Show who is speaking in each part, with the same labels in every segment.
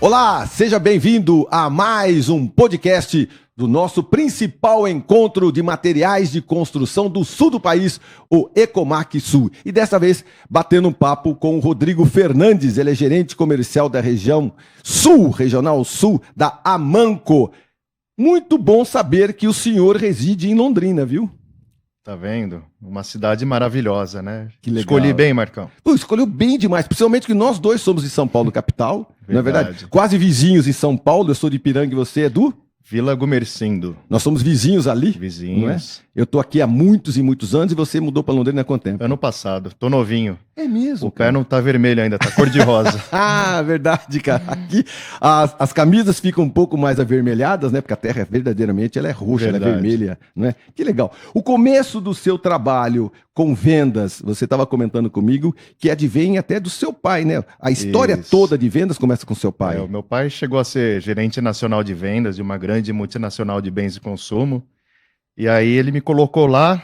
Speaker 1: Olá, seja bem-vindo a mais um podcast do nosso principal encontro de materiais de construção do sul do país, o Ecomac Sul. E dessa vez, batendo um papo com o Rodrigo Fernandes, ele é gerente comercial da região sul, regional sul, da Amanco. Muito bom saber que o senhor reside em Londrina, viu?
Speaker 2: Tá vendo? Uma cidade maravilhosa, né?
Speaker 1: Que legal.
Speaker 2: Escolhi bem, Marcão.
Speaker 1: Pô, escolheu bem demais, principalmente que nós dois somos de São Paulo, capital, não é verdade? Quase vizinhos em São Paulo, eu sou de Ipiranga e você é do?
Speaker 2: Vila Gumercindo.
Speaker 1: Nós somos vizinhos ali,
Speaker 2: Vizinhos.
Speaker 1: não é? Eu tô aqui há muitos e muitos anos e você mudou para Londrina há quanto tempo?
Speaker 2: Ano passado, tô novinho.
Speaker 1: É mesmo,
Speaker 2: O pé não tá vermelho ainda, tá cor de rosa.
Speaker 1: Ah, verdade, cara. Aqui as camisas ficam um pouco mais avermelhadas, né? Porque a terra verdadeiramente ela é roxa, ela é vermelha, não é? Que legal. O começo do seu trabalho com vendas, você estava comentando comigo que advém até do seu pai, né? A história toda de vendas começa com seu pai.
Speaker 2: O meu pai chegou a ser gerente nacional de vendas de uma grande multinacional de bens de consumo. E aí ele me colocou lá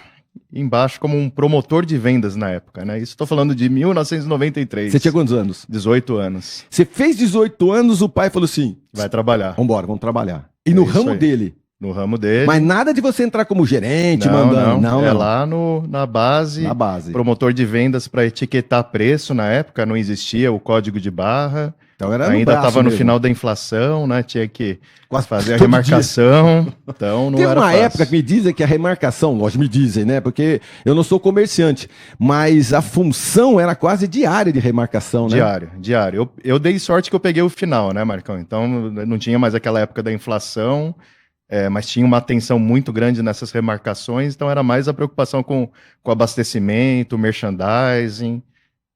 Speaker 2: embaixo como um promotor de vendas na época, né? Isso estou falando de 1993.
Speaker 1: Você tinha quantos anos?
Speaker 2: 18 anos.
Speaker 1: Você fez 18 anos, o pai falou assim:
Speaker 2: vai trabalhar.
Speaker 1: Vambora, vamos trabalhar. E no ramo dele?
Speaker 2: No ramo dele.
Speaker 1: Mas nada de você entrar como gerente,
Speaker 2: não,
Speaker 1: mandando.
Speaker 2: Não. Lá na base.
Speaker 1: Na base.
Speaker 2: Promotor de vendas para etiquetar preço na época, não existia o código de barra.
Speaker 1: Então era
Speaker 2: ainda estava no final da inflação, né? Tinha que
Speaker 1: quase
Speaker 2: fazer a remarcação. Então não
Speaker 1: Teve
Speaker 2: era
Speaker 1: uma
Speaker 2: fácil.
Speaker 1: época que me dizem que a remarcação, lógico, me dizem, né? Porque eu não sou comerciante, mas a função era quase diária de remarcação, né?
Speaker 2: Diário. Eu dei sorte que eu peguei o final, né, Marcão? Então não tinha mais aquela época da inflação, mas tinha uma atenção muito grande nessas remarcações, então era mais a preocupação com abastecimento, merchandising.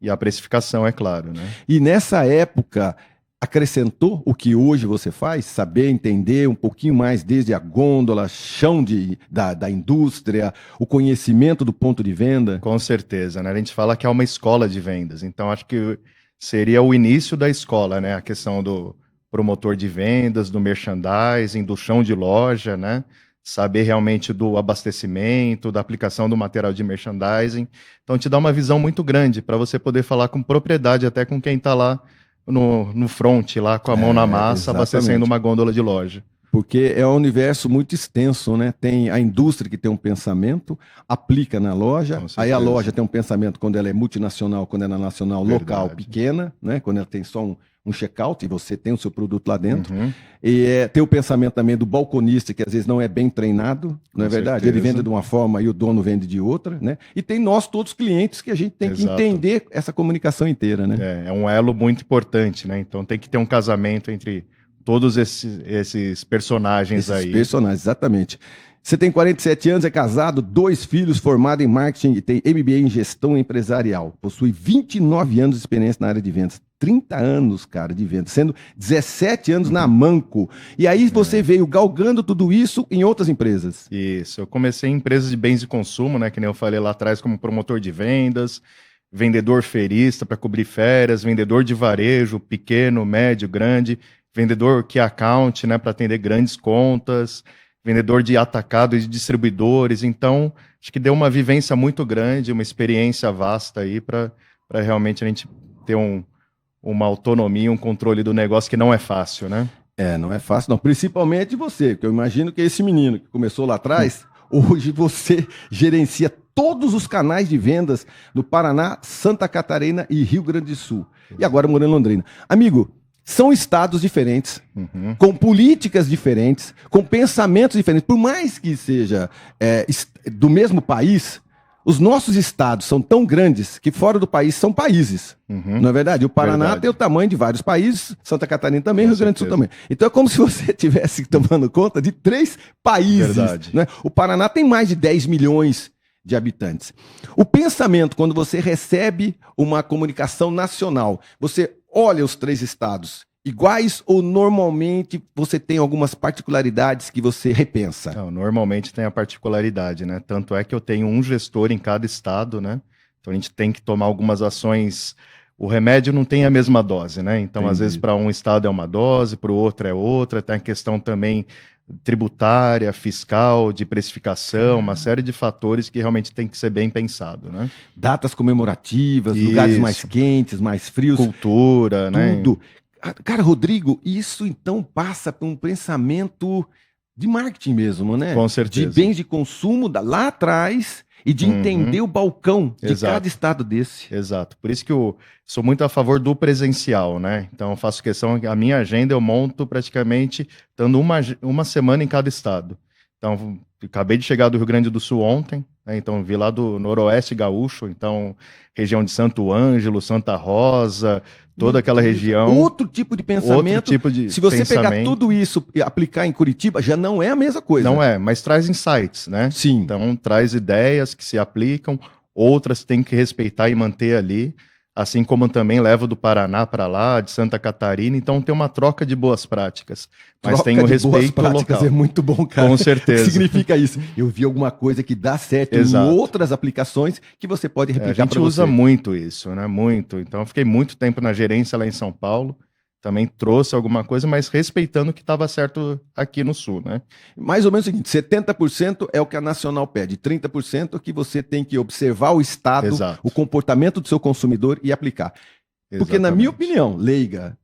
Speaker 2: E a precificação, é claro, né?
Speaker 1: E nessa época, acrescentou o que hoje você faz? Saber entender um pouquinho mais desde a gôndola, chão da indústria, o conhecimento do ponto de venda?
Speaker 2: Com certeza, né? A gente fala que é uma escola de vendas, então acho que seria o início da escola, né? A questão do promotor de vendas, do merchandising, do chão de loja, né? Saber realmente do abastecimento, da aplicação do material de merchandising. Então, te dá uma visão muito grande para você poder falar com propriedade até com quem está lá no front, lá com a mão na massa, abastecendo uma gôndola de loja.
Speaker 1: Porque é um universo muito extenso, né? Tem a indústria que tem um pensamento, aplica na loja, aí a loja tem um pensamento quando ela é multinacional, quando ela é nacional, local, pequena, né? Quando ela tem só um check-out e você tem o seu produto lá dentro. E tem o pensamento também do balconista, que às vezes não é bem treinado, não é verdade? Ele vende de uma forma e o dono vende de outra, né? E tem nós, todos os clientes, que a gente tem que entender essa comunicação inteira, né?
Speaker 2: É um elo muito importante, né? Então tem que ter um casamento entre todos esses personagens aí. Esses
Speaker 1: personagens, exatamente. Você tem 47 anos, é casado, 2 filhos, formado em marketing e tem MBA em gestão empresarial. Possui 29 anos de experiência na área de vendas. 30 anos, cara, de vendas, sendo 17 anos na Amanco. E aí você veio galgando tudo isso em outras empresas.
Speaker 2: Isso, eu comecei em empresas de bens de consumo, né, que nem eu falei lá atrás, como promotor de vendas, vendedor ferista para cobrir férias, vendedor de varejo, pequeno, médio, grande, vendedor key account, né, para atender grandes contas, vendedor de atacado e de distribuidores. Então, acho que deu uma vivência muito grande, uma experiência vasta aí para realmente a gente ter uma autonomia, um controle do negócio que não é fácil, né?
Speaker 1: Não é fácil não, principalmente você, porque eu imagino que esse menino que começou lá atrás, hoje você gerencia todos os canais de vendas no Paraná, Santa Catarina e Rio Grande do Sul. E agora morando em Londrina. Amigo, são estados diferentes, com políticas diferentes, com pensamentos diferentes. Por mais que seja do mesmo país, os nossos estados são tão grandes que fora do país são países. Não é verdade? O Paraná tem o tamanho de vários países, Santa Catarina também, Rio Grande do Sul também. Então é como se você estivesse tomando conta de 3 países. Né? O Paraná tem mais de 10 milhões de habitantes. O pensamento, quando você recebe uma comunicação nacional, você olha os 3 estados iguais ou normalmente você tem algumas particularidades que você repensa?
Speaker 2: Não, normalmente tem a particularidade, né? Tanto é que eu tenho um gestor em cada estado, né? Então a gente tem que tomar algumas ações. O remédio não tem a mesma dose, né? Então, às vezes, para um estado é uma dose, para o outro é outra. Tem a questão também tributária, fiscal, de precificação, uma série de fatores que realmente tem que ser bem pensado, né?
Speaker 1: Datas comemorativas, lugares mais quentes, mais frios.
Speaker 2: Cultura, né?
Speaker 1: Tudo. Cara, Rodrigo, isso então passa por um pensamento de marketing mesmo, né?
Speaker 2: Com
Speaker 1: De
Speaker 2: certeza.
Speaker 1: bens de consumo lá atrás e de entender o balcão de
Speaker 2: Exato.
Speaker 1: cada estado desse.
Speaker 2: Exato. Por isso que eu sou muito a favor do presencial, né? Então eu faço questão, a minha agenda eu monto praticamente dando uma semana em cada estado. Então, acabei de chegar do Rio Grande do Sul ontem, né? Então vi lá do Noroeste Gaúcho, então região de Santo Ângelo, Santa Rosa, toda aquela região.
Speaker 1: Outro tipo de pensamento.
Speaker 2: Outro tipo de
Speaker 1: Se você pegar
Speaker 2: pensamento.
Speaker 1: tudo isso e aplicar em Curitiba, já não é a mesma coisa.
Speaker 2: Não é, mas traz insights, né?
Speaker 1: Sim.
Speaker 2: Então traz ideias que se aplicam, outras tem que respeitar e manter ali, assim como também levo do Paraná para lá, de Santa Catarina, então tem uma troca de boas práticas, mas
Speaker 1: Troca
Speaker 2: tem o
Speaker 1: de
Speaker 2: respeito
Speaker 1: boas práticas
Speaker 2: local.
Speaker 1: é muito bom, cara.
Speaker 2: Com
Speaker 1: O
Speaker 2: certeza.
Speaker 1: que significa isso? Eu vi alguma coisa que dá certo
Speaker 2: Exato.
Speaker 1: em outras aplicações que você pode replicar para você.
Speaker 2: A gente usa muito isso, né? Muito. Então eu fiquei muito tempo na gerência lá em São Paulo, também trouxe alguma coisa, mas respeitando o que estava certo aqui no Sul, né?
Speaker 1: Mais ou menos o seguinte, 70% é o que a Nacional pede, 30% que você tem que observar o estado,
Speaker 2: Exato.
Speaker 1: o comportamento do seu consumidor e aplicar. Porque,
Speaker 2: Exatamente.
Speaker 1: na minha opinião, leiga,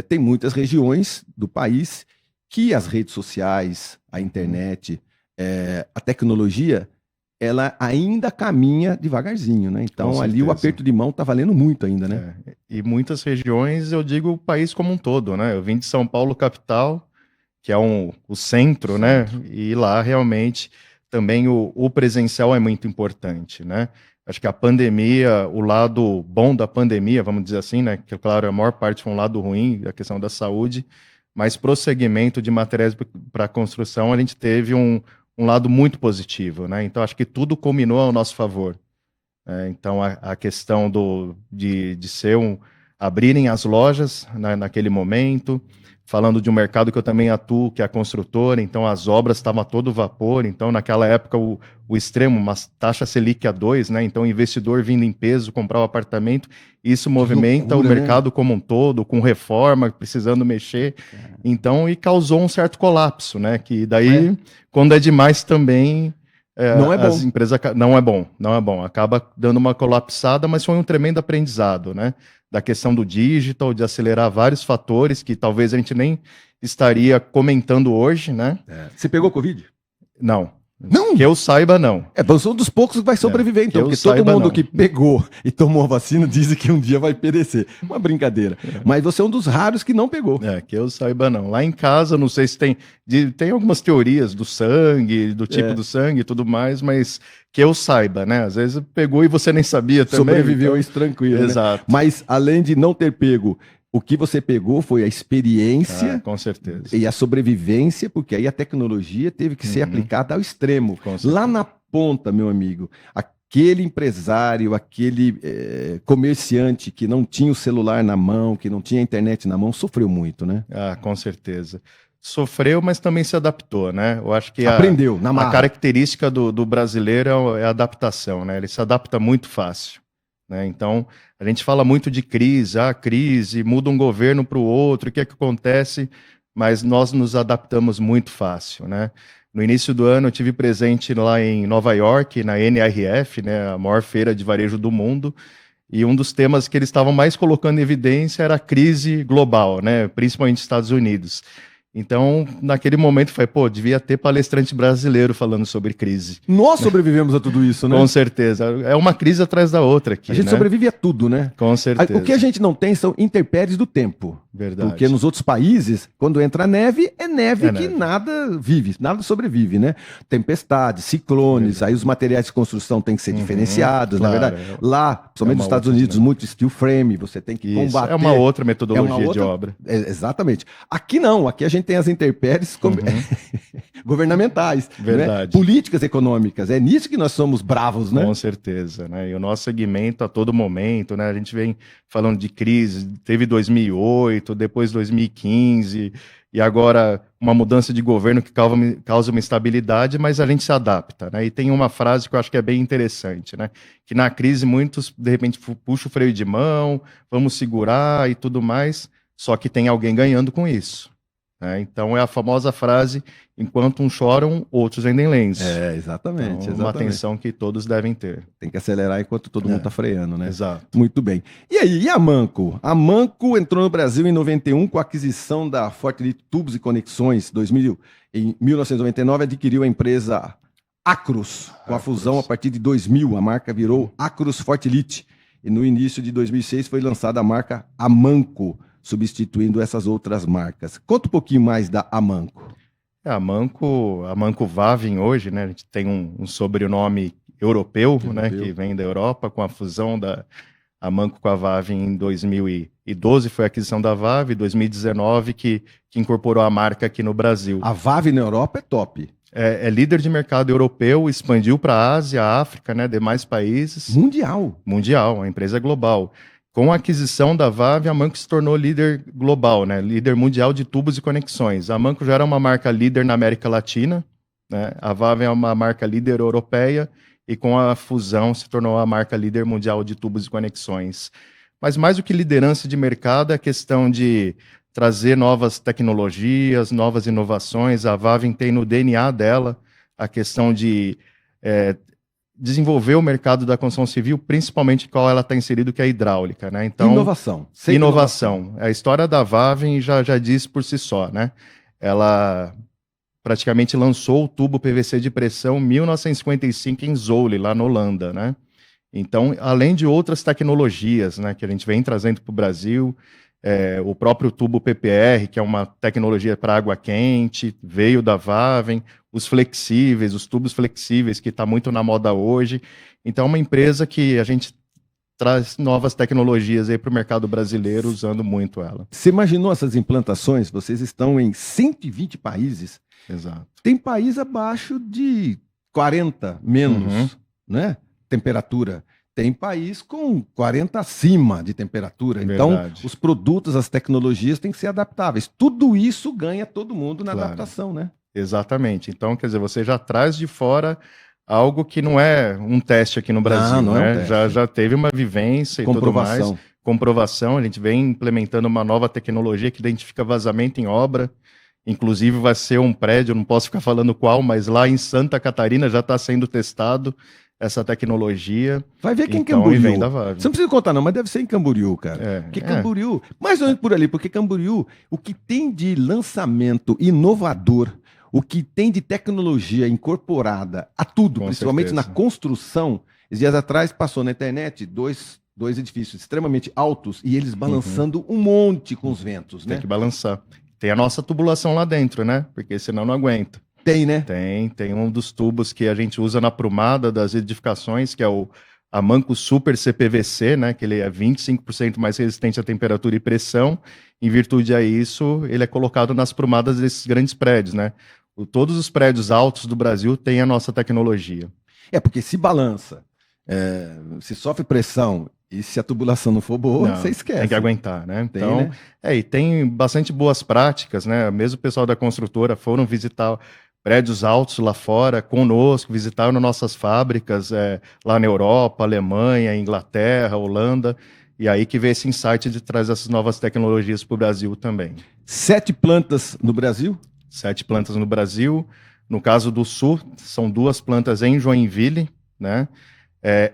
Speaker 1: tem muitas regiões do país que as redes sociais, a internet, a tecnologia, ela ainda caminha devagarzinho, né? Então, ali o aperto de mão tá valendo muito ainda, né?
Speaker 2: E muitas regiões, eu digo o país como um todo, né? Eu vim de São Paulo, capital, que é o centro, né? E lá, realmente, também o presencial é muito importante, né? Acho que a pandemia, o lado bom da pandemia, vamos dizer assim, né? Que, claro, a maior parte foi um lado ruim, a questão da saúde, mas prosseguimento de materiais para construção, a gente teve um lado muito positivo, né? Então, acho que tudo culminou ao nosso favor. Então, a questão de ser abrirem as lojas naquele momento, falando de um mercado que eu também atuo, que é a construtora, então as obras estavam a todo vapor, então naquela época o extremo, uma taxa Selic a 2, né? Então o investidor vindo em peso comprar o apartamento, isso movimenta loucura, o mercado, né? Como um todo, com reforma, precisando mexer, então, e causou um certo colapso, né? Que daí, quando é demais também...
Speaker 1: não é bom.
Speaker 2: As empresas não é bom, acaba dando uma colapsada, mas foi um tremendo aprendizado, né? Da questão do digital, de acelerar vários fatores que talvez a gente nem estaria comentando hoje, né?
Speaker 1: Você pegou Covid?
Speaker 2: Não.
Speaker 1: Não?
Speaker 2: Que eu saiba, não.
Speaker 1: Você é um dos poucos que vai sobreviver, então, porque todo mundo que pegou e tomou a vacina diz que um dia vai perecer. Uma brincadeira. Mas você é um dos raros que não pegou.
Speaker 2: Que eu saiba, não. Lá em casa, não sei se tem algumas teorias do sangue, do tipo do sangue e tudo mais, mas que eu saiba, né? Às vezes pegou e você nem sabia também.
Speaker 1: Sobreviveu então... isso tranquilo,
Speaker 2: Exato.
Speaker 1: Né? Mas, além de não ter pego... O que você pegou foi a experiência
Speaker 2: com certeza.
Speaker 1: E a sobrevivência, porque aí a tecnologia teve que ser aplicada ao extremo. Lá na ponta, meu amigo, aquele empresário, aquele comerciante que não tinha o celular na mão, que não tinha a internet na mão, sofreu muito, né?
Speaker 2: Com certeza. Sofreu, mas também se adaptou, né? Eu acho que
Speaker 1: aprendeu, na marra.
Speaker 2: A característica do brasileiro é a adaptação, né? Ele se adapta muito fácil. Né? Então, a gente fala muito de crise, muda um governo para o outro, o que é que acontece? Mas nós nos adaptamos muito fácil, né? No início do ano, eu tive presente lá em Nova York, na NRF, né, a maior feira de varejo do mundo, e um dos temas que eles estavam mais colocando em evidência era a crise global, né, principalmente nos Estados Unidos. Então, naquele momento, foi, devia ter palestrante brasileiro falando sobre crise.
Speaker 1: Nós sobrevivemos a tudo isso, né?
Speaker 2: Com certeza. É uma crise atrás da outra aqui,
Speaker 1: A gente sobrevive a tudo, né?
Speaker 2: Com certeza.
Speaker 1: O que a gente não tem são intempéries do tempo.
Speaker 2: Verdade.
Speaker 1: Porque nos outros países, quando entra neve, é neve que nada vive, nada sobrevive, né? Tempestades, ciclones, aí os materiais de construção têm que ser diferenciados,
Speaker 2: claro,
Speaker 1: na verdade. Lá, principalmente nos Estados Unidos, muito steel frame, você tem que combater.
Speaker 2: É uma outra metodologia de obra.
Speaker 1: Exatamente. Aqui não, aqui a gente tem as intempéries governamentais,
Speaker 2: verdade.
Speaker 1: Né? Políticas econômicas, é nisso que nós somos bravos, né?
Speaker 2: Com certeza, né? E o nosso segmento a todo momento, né? A gente vem falando de crise, teve 2008, depois 2015, e agora uma mudança de governo que causa uma instabilidade, mas a gente se adapta, né? E tem uma frase que eu acho que é bem interessante, né? Que na crise muitos, de repente, puxam o freio de mão, vamos segurar e tudo mais, só que tem alguém ganhando com isso. né? Então é a famosa frase, enquanto uns choram, outros vendem lenço.
Speaker 1: Exatamente,
Speaker 2: Então, uma atenção que todos devem ter.
Speaker 1: Tem que acelerar enquanto todo mundo está freando, né?
Speaker 2: Exato.
Speaker 1: Muito bem. E aí, e a Amanco? A Amanco entrou no Brasil em 91 com a aquisição da Fortlit Tubos e Conexões. Em 1999 adquiriu a empresa Acros, com a fusão a partir de 2000. A marca virou Acros Fortlit. E no início de 2006 foi lançada a marca Amanco, substituindo essas outras marcas. Conta um pouquinho mais da Amanco.
Speaker 2: A Amanco Vavin hoje, né? A gente tem um sobrenome europeu, né? Que vem da Europa, com a fusão da Amanco com a Vavin em 2012, foi a aquisição da VAV, 2019 que incorporou a marca aqui no Brasil.
Speaker 1: A VAV na Europa é top.
Speaker 2: É líder de mercado europeu, expandiu para a Ásia, África, né? Demais países. Mundial, a empresa é global. Com a aquisição da VAV, a Amanco se tornou líder global, né? Líder mundial de tubos e conexões. A Amanco já era uma marca líder na América Latina, né? A VAV é uma marca líder europeia e com a fusão se tornou a marca líder mundial de tubos e conexões. Mas mais do que liderança de mercado, é a questão de trazer novas tecnologias, novas inovações. A VAV tem no DNA dela a questão de desenvolver o mercado da construção civil, principalmente qual ela está inserido, que é a hidráulica, né? Então, inovação. A história da VAV já diz por si só, né? Ela praticamente lançou o tubo PVC de pressão em 1955 em Zwolle, lá na Holanda, né? Então, além de outras tecnologias, né, que a gente vem trazendo para o Brasil, o próprio tubo PPR, que é uma tecnologia para água quente, veio da Vaven, os flexíveis, os tubos flexíveis, que está muito na moda hoje. Então, é uma empresa que a gente traz novas tecnologias aí para o mercado brasileiro, usando muito ela.
Speaker 1: Você imaginou essas implantações? Vocês estão em 120 países.
Speaker 2: Exato.
Speaker 1: Tem país abaixo de 40 menos, né? Temperatura. Tem país com 40 acima de temperatura. Verdade. Então, os produtos, as tecnologias têm que ser adaptáveis. Tudo isso ganha todo mundo na adaptação, né?
Speaker 2: Exatamente. Então, quer dizer, você já traz de fora algo que não é um teste aqui no Brasil,
Speaker 1: não
Speaker 2: né?
Speaker 1: É um teste.
Speaker 2: Já teve uma vivência e tudo mais. Comprovação. A gente vem implementando uma nova tecnologia que identifica vazamento em obra. Inclusive vai ser um prédio, não posso ficar falando qual, mas lá em Santa Catarina já está sendo testado essa tecnologia.
Speaker 1: Vai ver que em
Speaker 2: então,
Speaker 1: Camboriú.
Speaker 2: Vem da VAV.
Speaker 1: Você não precisa contar não, mas deve ser em Camboriú, cara. Porque Camboriú, mais ou menos por ali, porque Camboriú, o que tem de lançamento inovador, o que tem de tecnologia incorporada a tudo, principalmente na construção. Esses dias atrás passou na internet dois edifícios extremamente altos e eles balançando um monte com os ventos, né?
Speaker 2: Tem que balançar. Tem a nossa tubulação lá dentro, né? Porque senão não aguenta.
Speaker 1: Tem, né?
Speaker 2: Tem um dos tubos que a gente usa na prumada das edificações, que é o Amanco Super CPVC, né? Que ele é 25% mais resistente à temperatura e pressão. Em virtude a isso, ele é colocado nas prumadas desses grandes prédios, né? Todos os prédios altos do Brasil têm a nossa tecnologia.
Speaker 1: Porque se balança, se sofre pressão e se a tubulação não for boa, você esquece.
Speaker 2: Tem que aguentar, né? Então, e tem bastante boas práticas, né? Mesmo o pessoal da construtora foram visitar prédios altos lá fora conosco, visitaram nossas fábricas lá na Europa, Alemanha, Inglaterra, Holanda, e aí que veio esse insight de trazer essas novas tecnologias para o Brasil também.
Speaker 1: 7 plantas no Brasil?
Speaker 2: 7 plantas no Brasil. No caso do Sul, são 2 plantas em Joinville, né?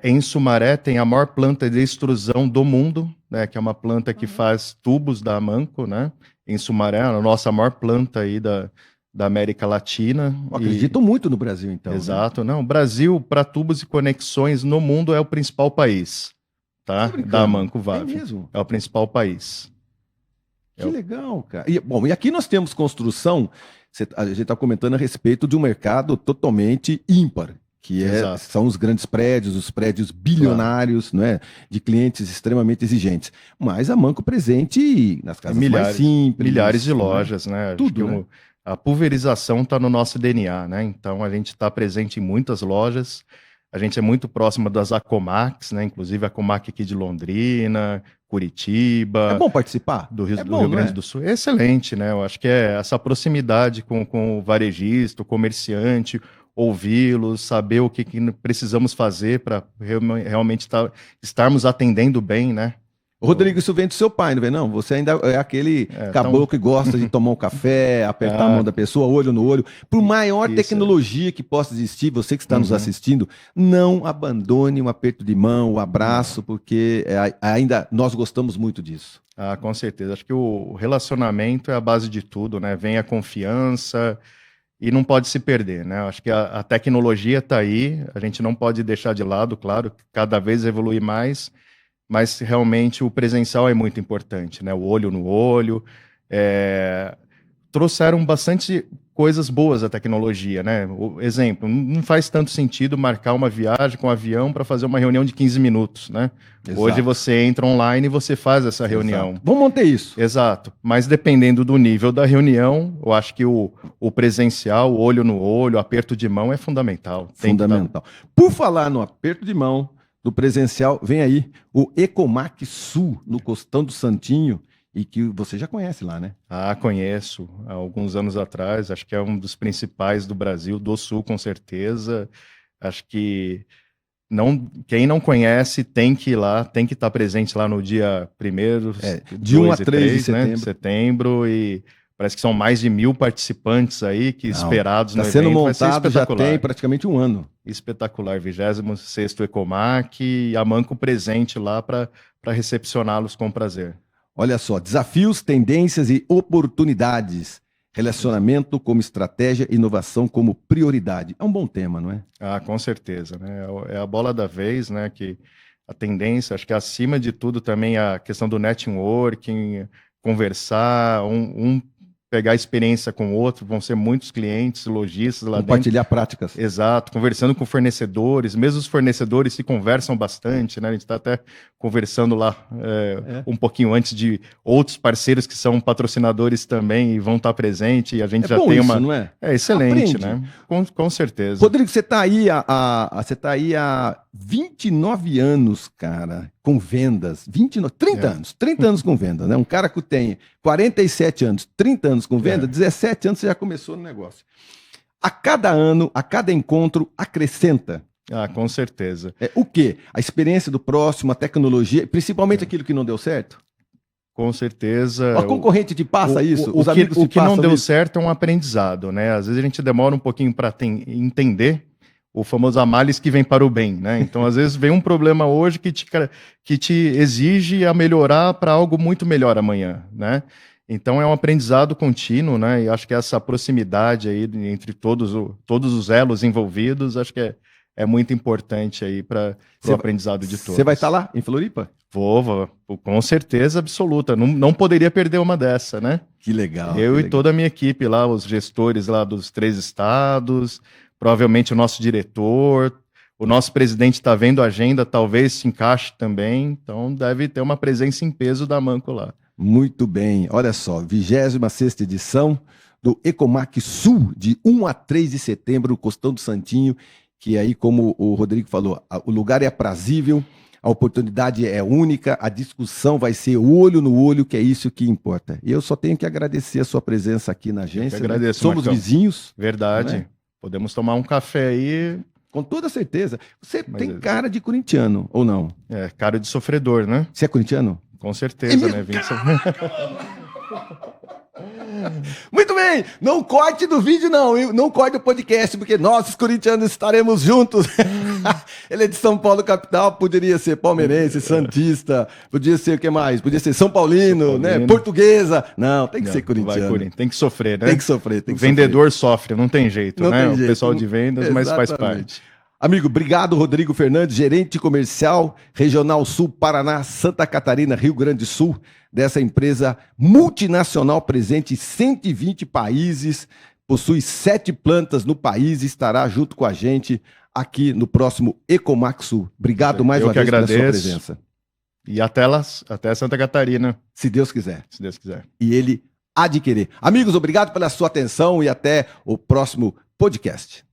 Speaker 2: Em Sumaré tem a maior planta de extrusão do mundo, né? Que é uma planta que faz tubos da Amanco, né? Em Sumaré, a nossa maior planta aí da América Latina.
Speaker 1: Acredito muito no Brasil, então.
Speaker 2: Exato. Né? Não, o Brasil, para tubos e conexões no mundo, é o principal país, tá? Da Amanco Vave.
Speaker 1: É mesmo?
Speaker 2: É o principal país.
Speaker 1: Que legal, cara. E aqui nós temos construção, a gente está comentando a respeito de um mercado totalmente ímpar, que são os grandes prédios, os prédios bilionários, né, de clientes extremamente exigentes. Mas a Amanco presente nas casas mais simples.
Speaker 2: Milhares de lojas, né?
Speaker 1: Tudo, né?
Speaker 2: A pulverização está no nosso DNA, né? Então a gente está presente em muitas lojas. A gente é muito próximo das Acomacs, né? Inclusive a Acomac aqui de Londrina, Curitiba.
Speaker 1: É bom participar?
Speaker 2: Do Rio Grande do Sul. É excelente, né? Eu acho que essa proximidade com o varejista, o comerciante, ouvi-los, saber o que precisamos fazer para realmente estarmos atendendo bem, né?
Speaker 1: Rodrigo, isso vem do seu pai, não vem não? Você ainda é aquele caboclo que gosta de tomar um café, apertar a mão da pessoa, olho no olho. Por maior tecnologia que possa existir, você que está nos assistindo, não abandone um aperto de mão, um abraço, porque ainda nós gostamos muito disso.
Speaker 2: Ah, com certeza. Acho que o relacionamento é a base de tudo, né? Vem a confiança e não pode se perder, né? Acho que a tecnologia está aí, a gente não pode deixar de lado, claro, cada vez evolui mais, mas realmente o presencial é muito importante, né? O olho no olho. Trouxeram bastante coisas boas a tecnologia, né? O exemplo, não faz tanto sentido marcar uma viagem com um avião para fazer uma reunião de 15 minutos, né? Exato. Hoje você entra online e você faz essa reunião.
Speaker 1: Exato. Vamos manter isso.
Speaker 2: Exato. Mas dependendo do nível da reunião, eu acho que o presencial, o olho no olho, o aperto de mão é fundamental.
Speaker 1: Fundamental. Por falar no aperto de mão, do presencial, vem aí o Ecomac Sul, no Costão do Santinho, e que você já conhece lá, né?
Speaker 2: Ah, conheço. Há alguns anos atrás, acho que é um dos principais do Brasil, do Sul, com certeza. Acho que quem não conhece tem que ir lá, tem que estar presente lá no dia 1º,
Speaker 1: de 1 a 3 de setembro.
Speaker 2: Né, de setembro, e parece que são mais de 1.000 participantes aí, esperados no evento.
Speaker 1: Está sendo montado, já tem praticamente um ano.
Speaker 2: Espetacular, 26º Ecomac, e a Manco presente lá para recepcioná-los com prazer.
Speaker 1: Olha só, desafios, tendências e oportunidades. Relacionamento como estratégia, inovação como prioridade. É um bom tema, não é?
Speaker 2: Ah, com certeza, né? É a bola da vez, né? Que a tendência, acho que acima de tudo também a questão do networking, conversar, pegar experiência com o outro, vão ser muitos clientes, lojistas lá dentro.
Speaker 1: Compartilhar práticas.
Speaker 2: Exato, conversando com fornecedores, mesmo os fornecedores se conversam bastante, né? A gente está até conversando lá um pouquinho antes de outros parceiros que são patrocinadores também e vão estar presentes, e a gente já tem
Speaker 1: isso, não é?
Speaker 2: É excelente, né? Com certeza.
Speaker 1: Rodrigo, você está aí há 29 anos, cara, com vendas. 30 anos. 30 anos com venda, né? Um cara que tem 47 anos, 30 anos com venda, 17 anos você já começou no negócio. A cada ano, a cada encontro, acrescenta.
Speaker 2: Ah, com certeza.
Speaker 1: O quê? A experiência do próximo, a tecnologia, principalmente aquilo que não deu certo?
Speaker 2: Com certeza.
Speaker 1: A concorrente te passa isso?
Speaker 2: O que não deu certo é um aprendizado, né? Às vezes a gente demora um pouquinho para entender o famoso a males que vem para o bem, né? Então, às vezes, vem um problema hoje que te exige a melhorar para algo muito melhor amanhã, né? Então, é um aprendizado contínuo, né? E acho que essa proximidade aí entre todos os elos envolvidos, acho que é muito importante aí para o aprendizado de todos.
Speaker 1: Você vai estar lá, em Floripa?
Speaker 2: Vou, com certeza absoluta. Não poderia perder uma dessa, né?
Speaker 1: Que legal.
Speaker 2: Eu e toda a minha equipe lá, os gestores lá dos 3 estados, provavelmente o nosso diretor, o nosso presidente está vendo a agenda, talvez se encaixe também, então deve ter uma presença em peso da Manco lá.
Speaker 1: Muito bem, olha só, 26ª edição do Ecomac Sul, de 1 a 3 de setembro, no Costão do Santinho, que aí, como o Rodrigo falou, o lugar é aprazível, a oportunidade é única, a discussão vai ser olho no olho, que é isso que importa. E eu só tenho que agradecer a sua presença aqui na agência.
Speaker 2: Eu agradeço,
Speaker 1: Somos
Speaker 2: Marcão.
Speaker 1: Vizinhos.
Speaker 2: Verdade. Né? Podemos tomar um café aí.
Speaker 1: Com toda certeza. Você tem cara de corintiano, ou não?
Speaker 2: Cara de sofredor, né?
Speaker 1: Você é corintiano?
Speaker 2: Com certeza, né?
Speaker 1: Muito bem, não corte do vídeo não corte do podcast, porque nós, os corintianos, estaremos juntos. Ele é de São Paulo, capital, poderia ser palmeirense, santista, podia ser o que mais? Podia ser São Paulino, né? Portuguesa. Não, tem que ser corintiano.
Speaker 2: Tem que sofrer, né?
Speaker 1: Tem que sofrer.
Speaker 2: O vendedor sofre, não tem jeito,
Speaker 1: não
Speaker 2: né?
Speaker 1: Tem jeito.
Speaker 2: O pessoal de vendas, mas faz parte.
Speaker 1: Amigo, obrigado, Rodrigo Fernandes, gerente comercial, Regional Sul, Paraná, Santa Catarina, Rio Grande do Sul, dessa empresa multinacional presente em 120 países, possui 7 plantas no país e estará junto com a gente aqui no próximo Ecomac Sul. Obrigado mais uma vez pela sua presença.
Speaker 2: E até Santa Catarina.
Speaker 1: Se Deus quiser.
Speaker 2: Se Deus quiser.
Speaker 1: E ele há de querer. Amigos, obrigado pela sua atenção e até o próximo podcast.